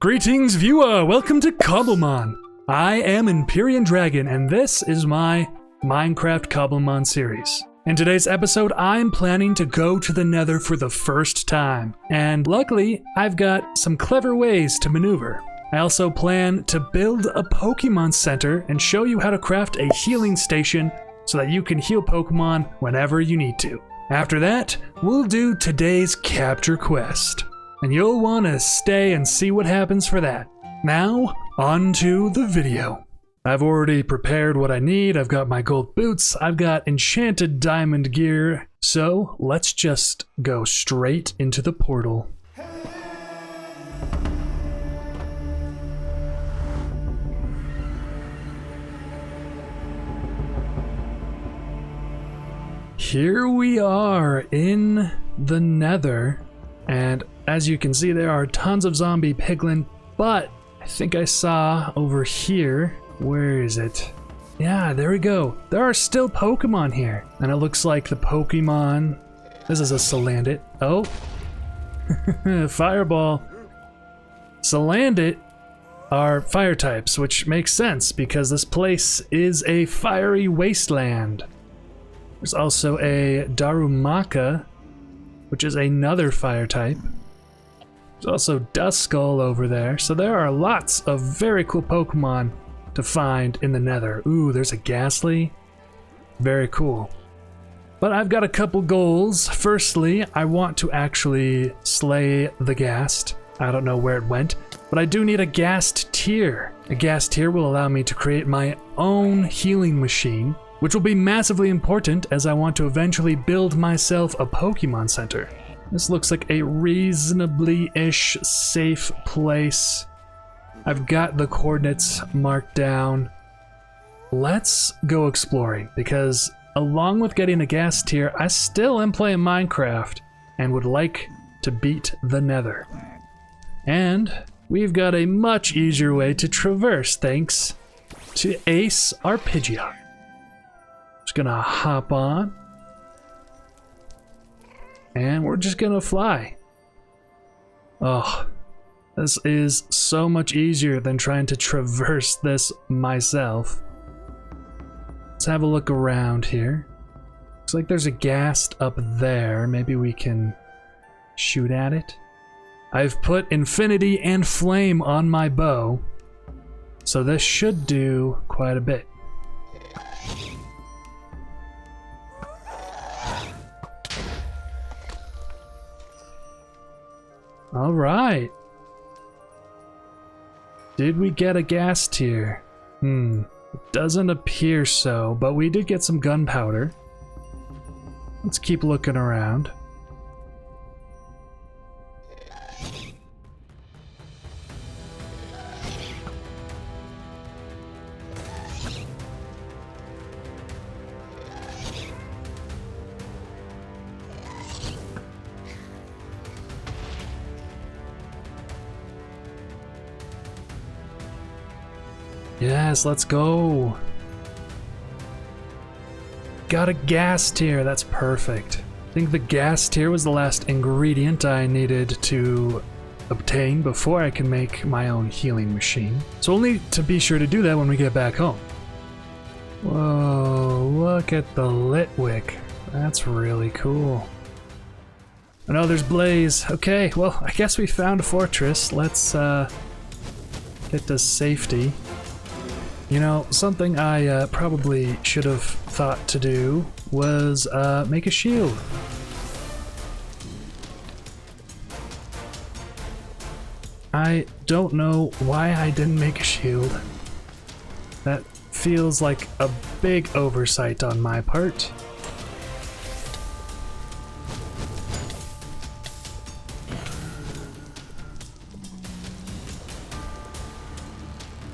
Greetings, viewer! Welcome to Cobblemon! I am Empyrean Dragon, and this is my Minecraft Cobblemon series. In today's episode, I'm planning to go to the Nether for the first time, and luckily, I've got some clever ways to maneuver. I also plan to build a Pokemon Center and show you how to craft a healing station so that you can heal Pokemon whenever you need to. After that, we'll do today's capture quest. And you'll want to stay and see what happens for that. Now, on to the video. I've already prepared what I need. I've got my gold boots. I've got enchanted diamond gear. So let's just go straight into the portal. Here we are in the Nether. And as you can see, there are tons of zombie piglin, but I think I saw over here, where is it? Yeah, there we go. There are still Pokemon here. And it looks like the Pokemon, this is a Salandit. Oh, Fireball. Salandit are fire types, which makes sense because this place is a fiery wasteland. There's also a Darumaka, which is another fire type. There's also Duskull over there, so there are lots of very cool Pokemon to find in the Nether. Ooh, there's a Ghastly. Very cool. But I've got a couple goals. Firstly, I want to actually slay the Ghast. I don't know where it went, but I do need a Ghast tier. A Ghast tier will allow me to create my own healing machine, which will be massively important as I want to eventually build myself a Pokemon Center. This looks like a reasonably-ish safe place. I've got the coordinates marked down. Let's go exploring, because along with getting a Ghast tier, I still am playing Minecraft and would like to beat the Nether. And we've got a much easier way to traverse thanks to Ace our Pidgeot. Just gonna hop on, and we're just gonna fly. Oh, this is so much easier than trying to traverse this myself. Let's have a look around here. Looks like there's a Ghast up there. Maybe we can shoot at it. I've put Infinity and Flame on my bow, so this should do quite a bit. All right. Did we get a Ghast tier? It doesn't appear so, but we did get some gunpowder. Let's keep looking around. Yes, let's go. Got a Ghast tier, that's perfect. I think the Ghast tier was the last ingredient I needed to obtain before I can make my own healing machine. So we'll need to be sure to do that when we get back home. Whoa, look at the Litwick. That's really cool. I know there's Blaze. Okay, well, I guess we found a fortress. Let's get to safety. You know, something I probably should have thought to do was make a shield. I don't know why I didn't make a shield. That feels like a big oversight on my part.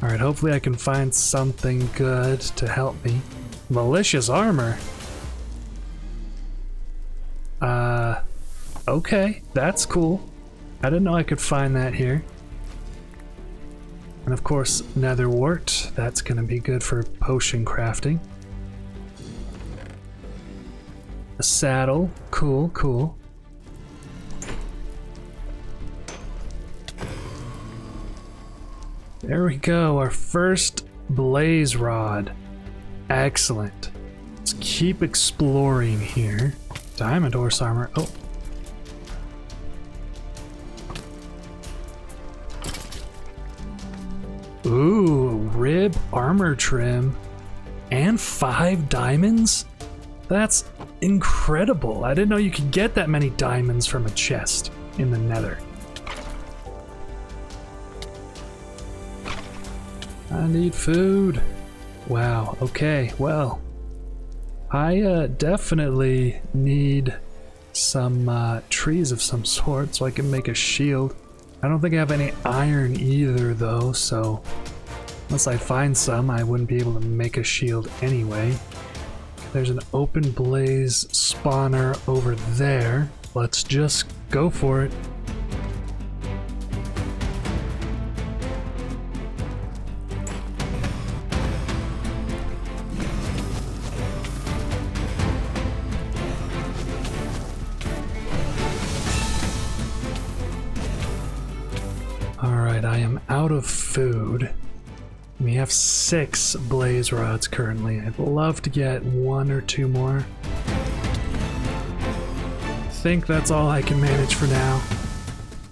Alright, hopefully I can find something good to help me. Malicious armor. Okay, that's cool. I didn't know I could find that here. And of course, nether wart. That's gonna be good for potion crafting. A saddle. Cool, cool. There we go, our first blaze rod. Excellent. Let's keep exploring here. Diamond horse armor. Oh. Ooh, rib armor trim. And 5 diamonds? That's incredible. I didn't know you could get that many diamonds from a chest in the Nether. I need food. Wow, okay, well. I definitely need some trees of some sort so I can make a shield. I don't think I have any iron either though, so unless I find some, I wouldn't be able to make a shield anyway. There's an open blaze spawner over there. Let's just go for it. Alright, I am out of food. We have 6 blaze rods currently. I'd love to get 1 or 2 more. I think that's all I can manage for now.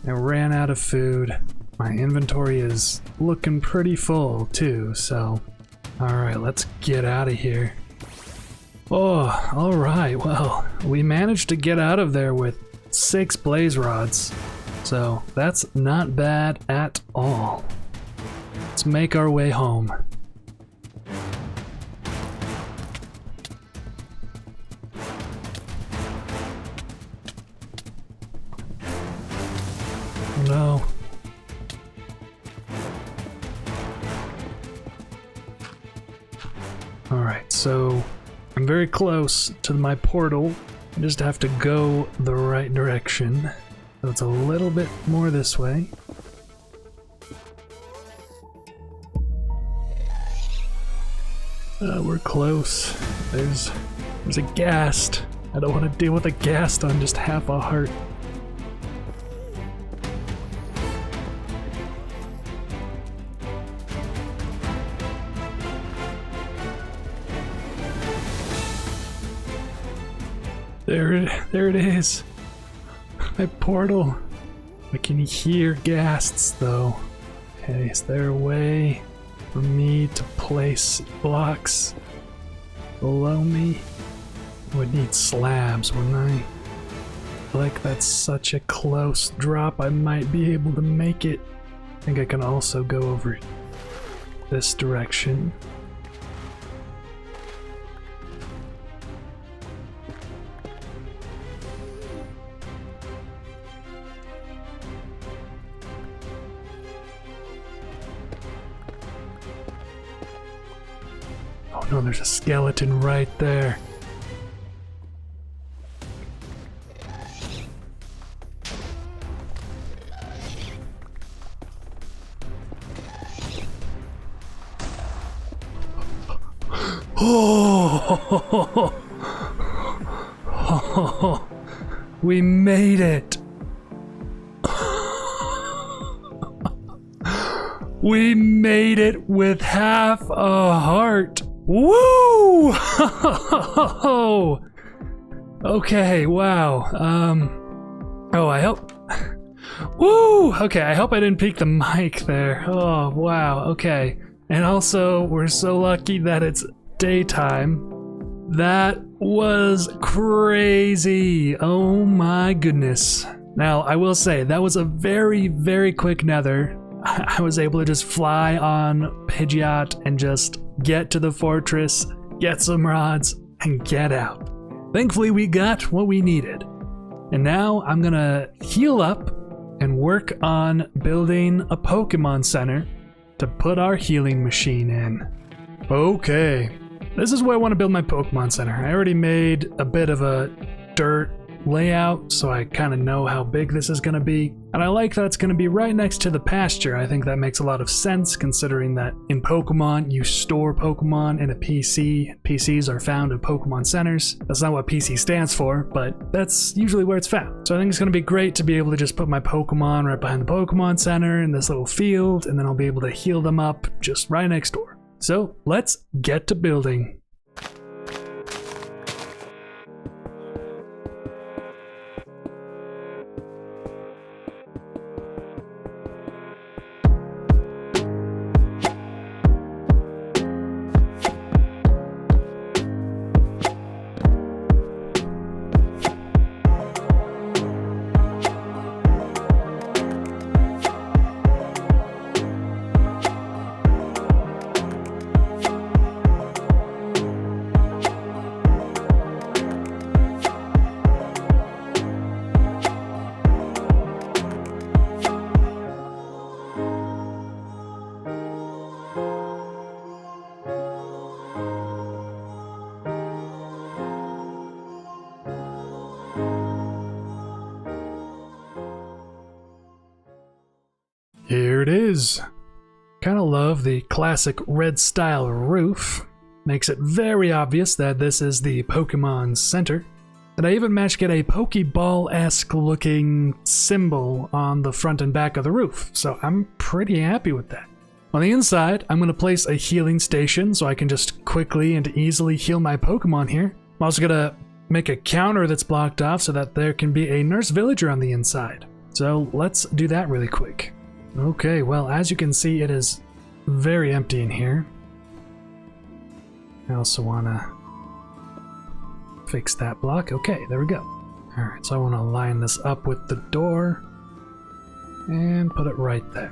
I ran out of food. My inventory is looking pretty full too, so... Alright, let's get out of here. Oh, alright, well, we managed to get out of there with 6 blaze rods. So, that's not bad at all. Let's make our way home. Oh no. Alright, so I'm very close to my portal. I just have to go the right direction. So it's a little bit more this way. We're close. There's a ghast. I don't want to deal with a ghast on just half a heart. There it is. My portal. I can hear ghasts though. Okay, is there a way for me to place blocks below me? I would need slabs, wouldn't I? I feel like that's such a close drop, I might be able to make it. I think I can also go over this direction. Oh no, there's a skeleton right there. Oh, we made it. We made it with half a heart. Woo! Okay, wow. Oh, I hope... Woo! Okay, I hope I didn't peek the mic there. Oh, wow, okay. And also, we're so lucky that it's daytime. That was crazy. Oh my goodness. Now, I will say, that was a very, very quick nether. I was able to just fly on Pidgeot and just get to the fortress, get some rods, and get out. Thankfully, we got what we needed. And now I'm gonna heal up and work on building a Pokemon Center to put our healing machine in. Okay, this is where I want to build my Pokemon Center. I already made a bit of a dirt layout, so I kind of know how big this is going to be. And I like that it's going to be right next to the pasture. I think that makes a lot of sense considering that in Pokemon, you store Pokemon in a PC. PCs are found in Pokemon centers. That's not what PC stands for, but that's usually where it's found. So I think it's going to be great to be able to just put my Pokemon right behind the Pokemon center in this little field, and then I'll be able to heal them up just right next door. So let's get to building. Here it is. Kinda love the classic red style roof. Makes it very obvious that this is the Pokemon Center. And I even managed to get a Pokeball-esque looking symbol on the front and back of the roof, so I'm pretty happy with that. On the inside, I'm going to place a healing station so I can just quickly and easily heal my Pokemon here. I'm also going to make a counter that's blocked off so that there can be a nurse villager on the inside. So let's do that really quick. Okay, well, as you can see, it is very empty in here. I also want to fix that block. Okay, there we go. Alright, so I want to line this up with the door and put it right there.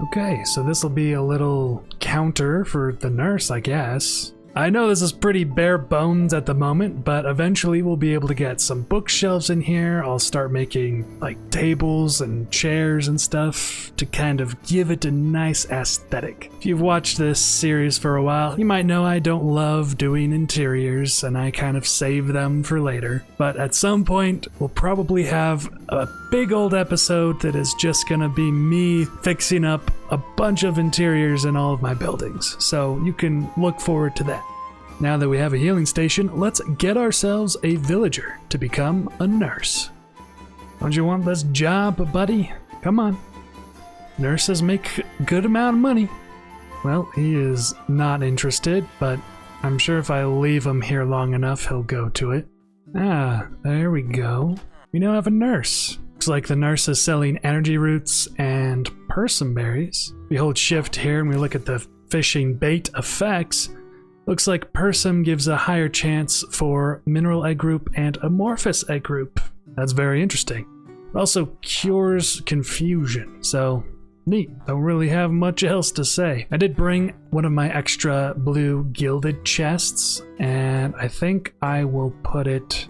Okay, so this will be a little counter for the nurse, I guess. I know this is pretty bare bones at the moment, but eventually we'll be able to get some bookshelves in here. I'll start making like tables and chairs and stuff to kind of give it a nice aesthetic. If you've watched this series for a while, you might know I don't love doing interiors and I kind of save them for later. But at some point, we'll probably have a big old episode that is just gonna be me fixing up a bunch of interiors in all of my buildings. So you can look forward to that. Now that we have a healing station, let's get ourselves a villager to become a nurse. Don't you want this job, buddy? Come on. Nurses make a good amount of money. Well, he is not interested, but I'm sure if I leave him here long enough, he'll go to it. Ah, there we go. We now have a nurse. Looks like the nurse is selling energy roots and persimberries. We hold shift here and we look at the fishing bait effects. Looks like Persim gives a higher chance for mineral egg group and amorphous egg group. That's very interesting. It also cures confusion, so neat. Don't really have much else to say. I did bring one of my extra blue gilded chests, and I think I will put it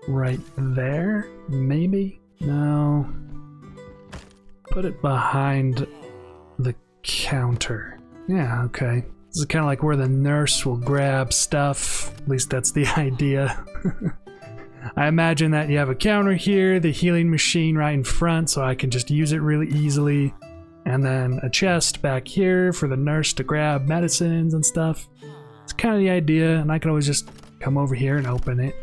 right there, maybe? No. Put it behind the counter. Yeah, okay. This is kind of like where the nurse will grab stuff. At least that's the idea. I imagine that you have a counter here, the healing machine right in front, so I can just use it really easily. And then a chest back here for the nurse to grab medicines and stuff. It's kind of the idea, and I can always just come over here and open it.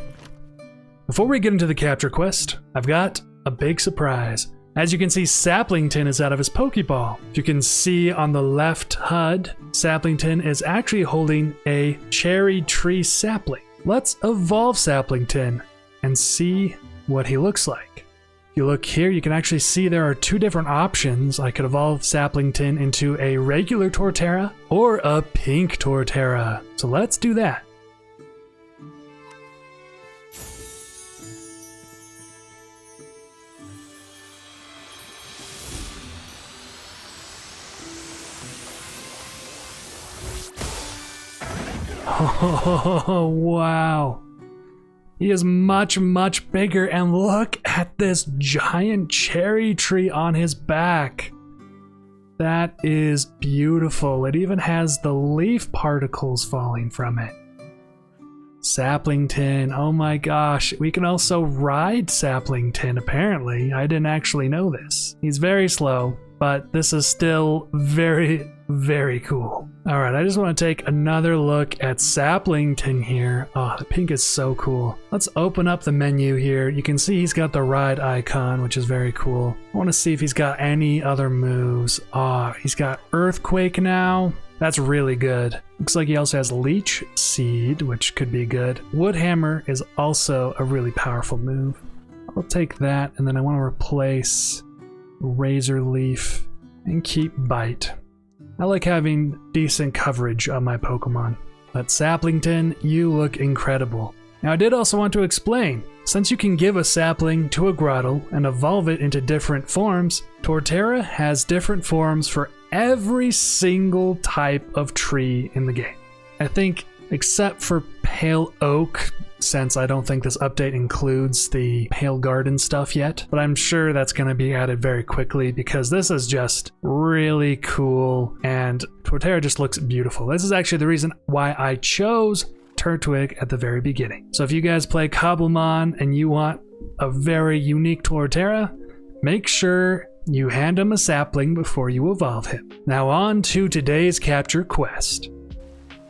Before we get into the capture quest, I've got a big surprise. As you can see, Saplington is out of his Pokeball. If you can see on the left HUD, Saplington is actually holding a cherry tree sapling. Let's evolve Saplington and see what he looks like. If you look here, you can actually see there are two different options. I could evolve Saplington into a regular Torterra or a pink Torterra. So let's do that. Oh, wow. He is much, much bigger, and look at this giant cherry tree on his back. That is beautiful. It even has the leaf particles falling from it. Saplington, oh my gosh. We can also ride Saplington, apparently. I didn't actually know this. He's very slow, but this is still very, very cool. All right, I just want to take another look at Saplington here. Oh, the pink is so cool. Let's open up the menu here. You can see he's got the ride icon, which is very cool. I want to see if he's got any other moves. Oh, he's got Earthquake now. That's really good. Looks like he also has Leech Seed, which could be good. Wood Hammer is also a really powerful move. I'll take that, and then I want to replace Razor Leaf and keep Bite. I like having decent coverage on my Pokemon. But Saplington, you look incredible. Now I did also want to explain, since you can give a sapling to a Grottle and evolve it into different forms, Torterra has different forms for every single type of tree in the game. I think, except for Pale Oak, since I don't think this update includes the Pale Garden stuff yet, but I'm sure that's going to be added very quickly because this is just really cool and Torterra just looks beautiful. This is actually the reason why I chose Turtwig at the very beginning. So if you guys play Cobblemon and you want a very unique Torterra, make sure you hand him a sapling before you evolve him. Now on to today's capture quest.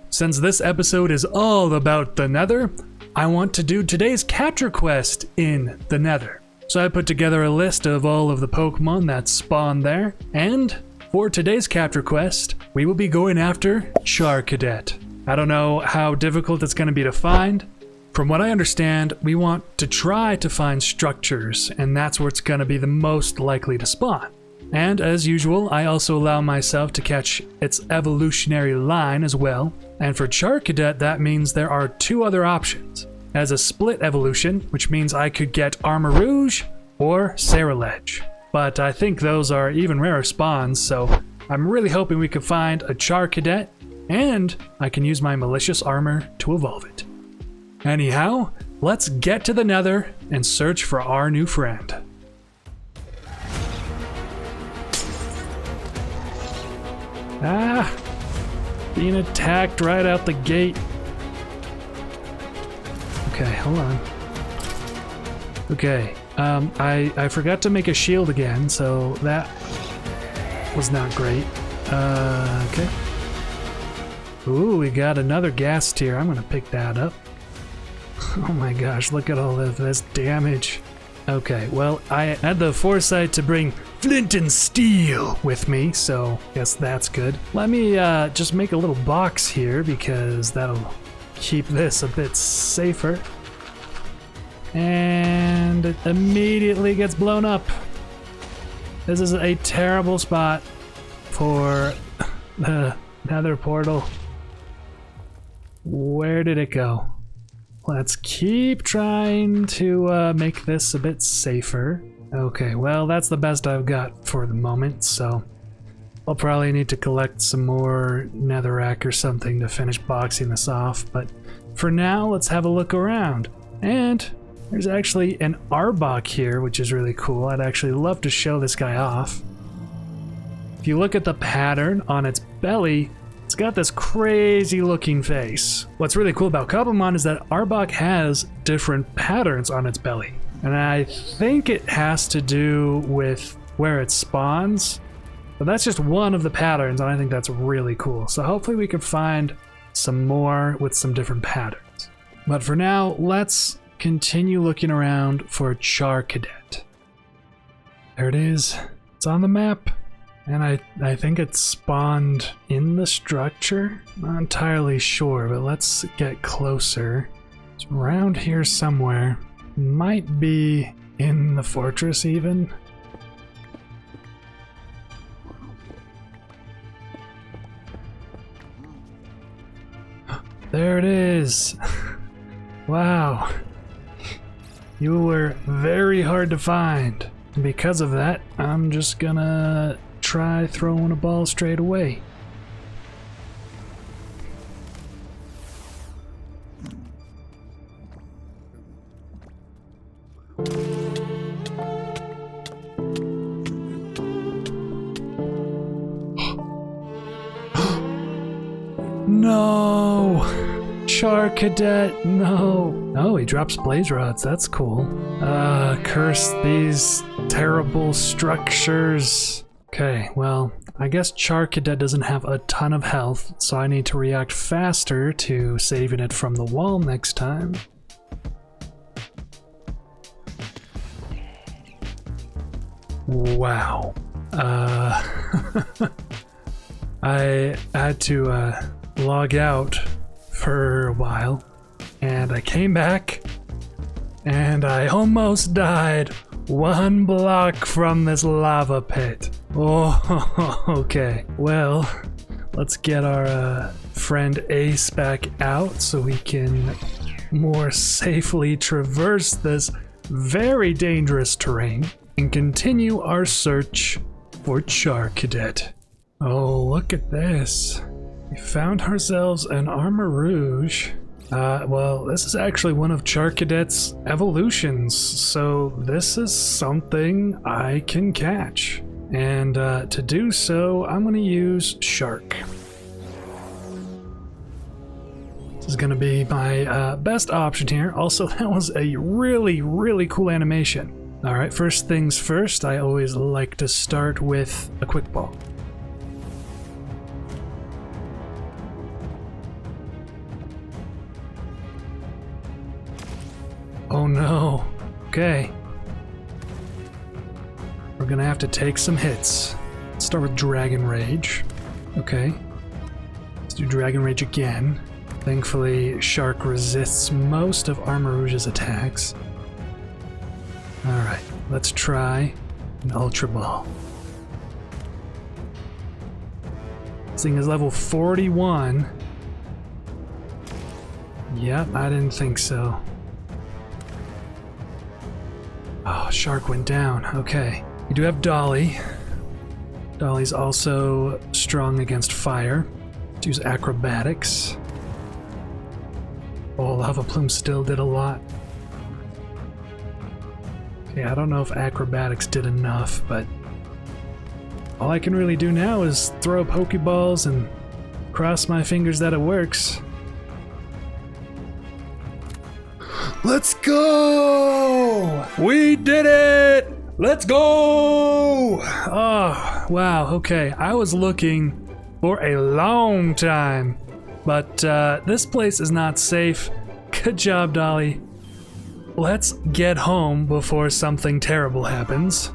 Since this episode is all about the Nether, I want to do today's capture quest in the Nether. So I put together a list of all of the Pokemon that spawn there, and for today's capture quest, we will be going after Charcadet. I don't know how difficult it's going to be to find. From what I understand, we want to try to find structures, and that's where it's going to be the most likely to spawn. And as usual, I also allow myself to catch its evolutionary line as well. And for Charcadet, that means there are two other options. As a split evolution, which means I could get Armarouge or Ceruledge. But I think those are even rarer spawns, so I'm really hoping we can find a Charcadet, and I can use my Malicious Armor to evolve it. Anyhow, let's get to the Nether and search for our new friend. Ah! Being attacked right out the gate. Okay, hold on. Okay, I forgot to make a shield again, so that was not great. Okay. Ooh, we got another gas tier. I'm gonna pick that up. Oh my gosh, look at all of this damage. Okay, well, I had the foresight to bring Flint and Steel with me, so guess that's good. Let me just make a little box here because that'll keep this a bit safer. And it immediately gets blown up. This is a terrible spot for the Nether portal. Where did it go? Let's keep trying to make this a bit safer. Okay, well, that's the best I've got for the moment, so I'll probably need to collect some more netherrack or something to finish boxing this off, but for now, let's have a look around. And there's actually an Arbok here, which is really cool. I'd actually love to show this guy off. If you look at the pattern on its belly, it's got this crazy looking face. What's really cool about Cobblemon is that Arbok has different patterns on its belly. And I think it has to do with where it spawns. But that's just one of the patterns, and I think that's really cool. So hopefully we can find some more with some different patterns. But for now, let's continue looking around for Charcadet. There it is. It's on the map. And I think it spawned in the structure? Not entirely sure, but let's get closer. It's around here somewhere. Might be in the fortress even. There it is. Wow. You were very hard to find. And because of that, I'm just gonna try throwing a ball straight away. Char Cadet, no. Oh, he drops blaze rods, that's cool. Curse these terrible structures. Okay, well, I guess Char Cadet doesn't have a ton of health, so I need to react faster to saving it from the wall next time. Wow. I had to log out for a while, and I came back, and I almost died 1 block from this lava pit. Oh, okay. Well, let's get our friend Ace back out so we can more safely traverse this very dangerous terrain and continue our search for Char Cadet. Oh, look at this. We found ourselves an Armor Rouge. Well, this is actually one of Char Cadet's evolutions, so this is something I can catch. And to do so, I'm gonna use Shark. This is gonna be my best option here. Also, that was a really, really cool animation. All right, first things first, I always like to start with a quick ball. Oh no. Okay. We're gonna have to take some hits. Let's start with Dragon Rage. Okay. Let's do Dragon Rage again. Thankfully, Shark resists most of Armor Rouge's attacks. Alright, let's try an Ultra Ball. This thing is level 41. Yep, I didn't think so. Oh, Shark went down. Okay. We do have Dolly. Dolly's also strong against fire. Let's use Acrobatics. Oh, Lava Plume still did a lot. Okay, I don't know if Acrobatics did enough, but all I can really do now is throw Pokeballs and cross my fingers that it works. Let's go! We did it! Let's go! Oh, wow, okay. I was looking for a long time, but this place is not safe. Good job, Dolly. Let's get home before something terrible happens.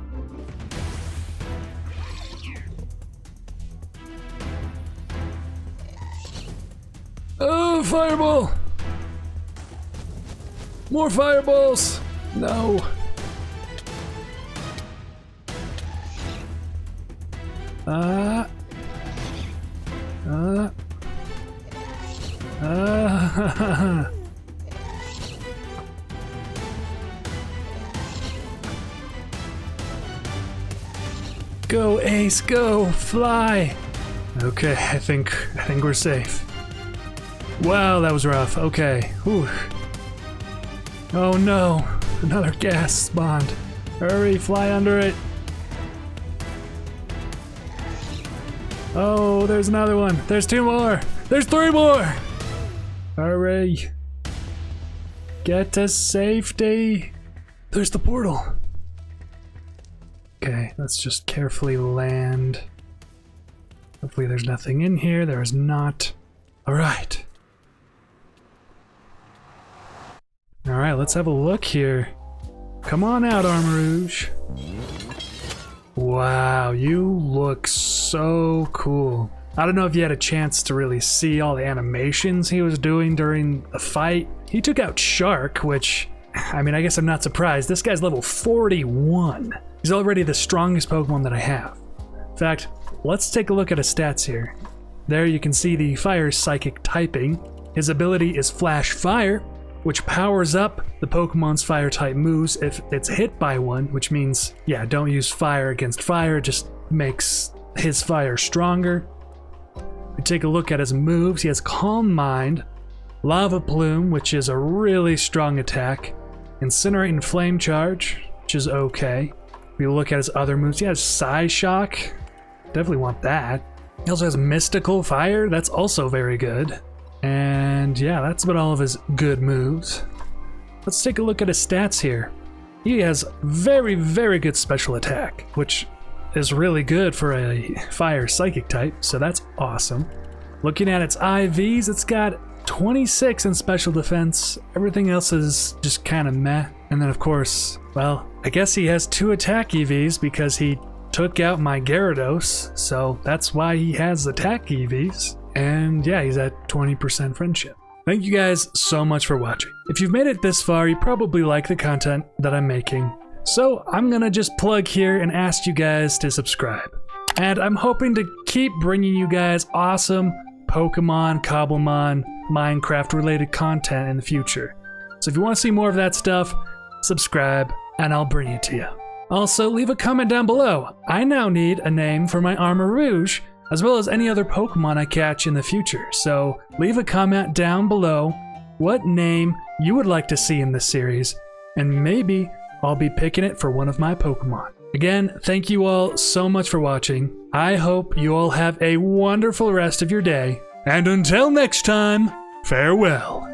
Oh, fireball! More fireballs! No. Go, Ace, go! Fly! Okay, I think we're safe. Wow, that was rough. Okay. Whew. Oh no! Another gas spawned. Hurry, fly under it! Oh, there's another one. There's 2 more. There's 3 more. Hurry. Get to safety. There's the portal. Okay, let's just carefully land. Hopefully there's nothing in here. There is not. All right. All right, let's have a look here. Come on out, Armor Rouge. Wow, you look so cool. I don't know if you had a chance to really see all the animations he was doing during the fight. He took out Shark, which, I mean, I guess I'm not surprised. This guy's level 41. He's already the strongest Pokemon that I have. In fact, let's take a look at his stats here. There you can see the Fire Psychic typing. His ability is Flash Fire, which powers up the Pokemon's Fire-type moves if it's hit by one, which means, yeah, don't use fire against fire, it just makes his fire stronger. We take a look at his moves. He has Calm Mind, Lava Plume, which is a really strong attack, Incinerate and Flame Charge, which is okay. If we look at his other moves, he has Psyshock, definitely want that. He also has Mystical Fire, that's also very good. And And yeah, that's about all of his good moves. Let's take a look at his stats here. He has very, very good special attack, which is really good for a fire psychic type, so that's awesome. Looking at its IVs, it's got 26 in special defense. Everything else is just kind of meh. And then of course, well, I guess he has 2 attack EVs because he took out my Gyarados, so that's why he has attack EVs. And yeah, he's at 20% friendship. Thank you guys so much for watching. If you've made it this far, you probably like the content that I'm making. So I'm gonna just plug here and ask you guys to subscribe. And I'm hoping to keep bringing you guys awesome Pokemon, Cobblemon, Minecraft related content in the future. So if you want to see more of that stuff, subscribe and I'll bring it to you. Also, leave a comment down below. I now need a name for my Armor Rouge, as well as any other Pokemon I catch in the future. So leave a comment down below what name you would like to see in this series, and maybe I'll be picking it for one of my Pokemon. Again, thank you all so much for watching. I hope you all have a wonderful rest of your day, and until next time, farewell.